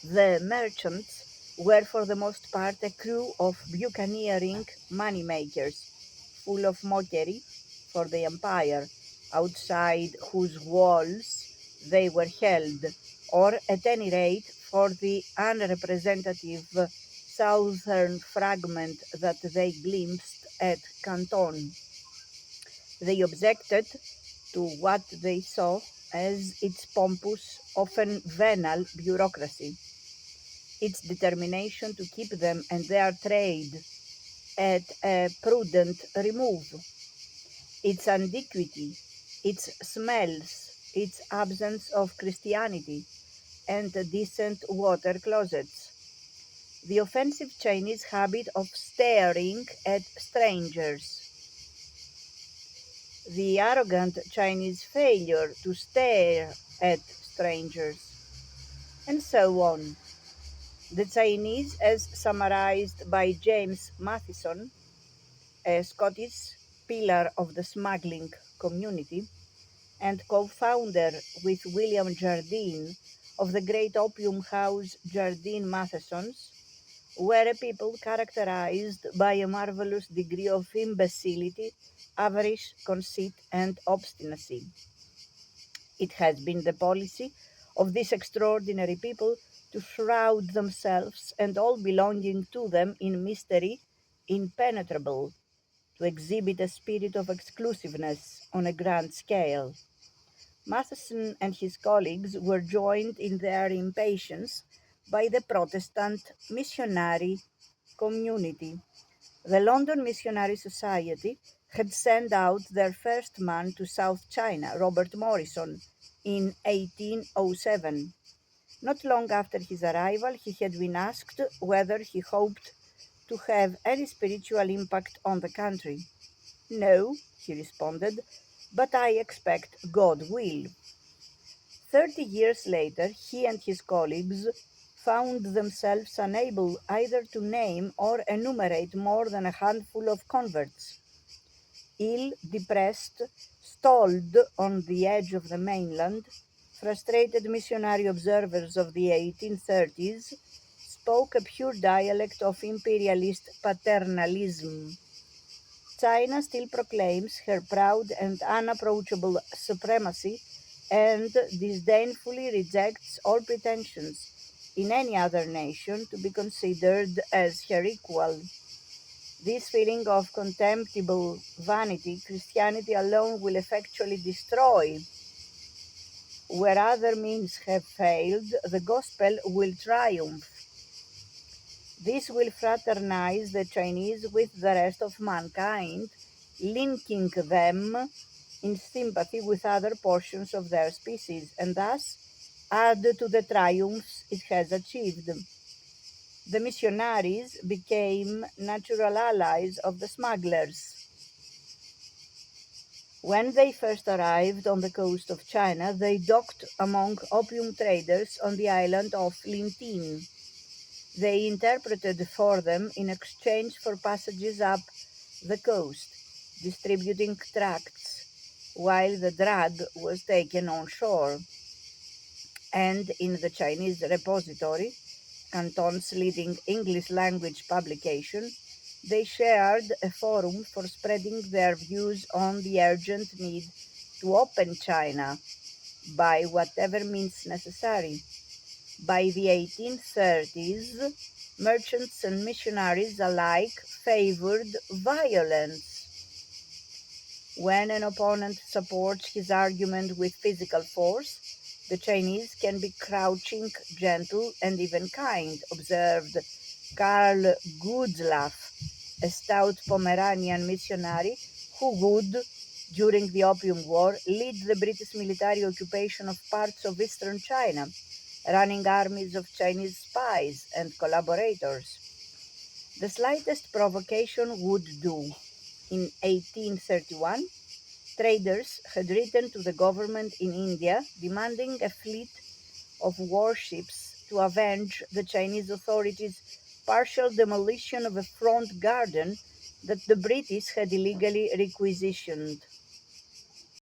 The merchants were for the most part a crew of buccaneering moneymakers, full of mockery for the empire, outside whose walls they were held, or at any rate for the unrepresentative southern fragment that they glimpsed at Canton. They objected to what they saw as its pompous, often venal bureaucracy, its determination to keep them and their trade at a prudent remove, its antiquity, its smells, its absence of Christianity, and decent water closets, the offensive Chinese habit of staring at strangers, the arrogant Chinese failure to stare at strangers, and so on. The Chinese, as summarized by James Mathison, a Scottish pillar of the smuggling community and co-founder with William Jardine of the great opium house Jardine Mathesons, were a people characterized by a marvelous degree of imbecility, avarice, conceit, and obstinacy. It has been the policy of these extraordinary people to shroud themselves and all belonging to them in mystery impenetrable, to exhibit a spirit of exclusiveness on a grand scale. Matheson and his colleagues were joined in their impatience by the Protestant missionary community. The London Missionary Society had sent out their first man to South China, Robert Morrison, in 1807. Not long after his arrival, he had been asked whether he hoped to have any spiritual impact on the country. No, he responded, but I expect God will. 30 years later, he and his colleagues found themselves unable either to name or enumerate more than a handful of converts. Ill, depressed, stalled on the edge of the mainland, frustrated missionary observers of the 1830s spoke a pure dialect of imperialist paternalism. China still proclaims her proud and unapproachable supremacy and disdainfully rejects all pretensions in any other nation to be considered as her equal. This feeling of contemptible vanity Christianity alone will effectually destroy. Where other means have failed, the gospel will triumph. This will fraternize the Chinese with the rest of mankind, linking them in sympathy with other portions of their species, and thus add to the triumphs it has achieved. The missionaries became natural allies of the smugglers. When they first arrived on the coast of China, they docked among opium traders on the island of Lintin. They interpreted for them in exchange for passages up the coast, distributing tracts, while the drug was taken on shore. And in the Chinese repository, Canton's leading English language publication, they shared a forum for spreading their views on the urgent need to open China by whatever means necessary. By the 1830s, merchants and missionaries alike favored violence. When an opponent supports his argument with physical force, the Chinese can be crouching, gentle, and even kind, observed Karl Gutzlaff, a stout Pomeranian missionary who would, during the Opium War, lead the British military occupation of parts of eastern China, running armies of Chinese spies and collaborators. The slightest provocation would do. In 1831, traders had written to the government in India demanding a fleet of warships to avenge the Chinese authorities' partial demolition of a front garden that the British had illegally requisitioned.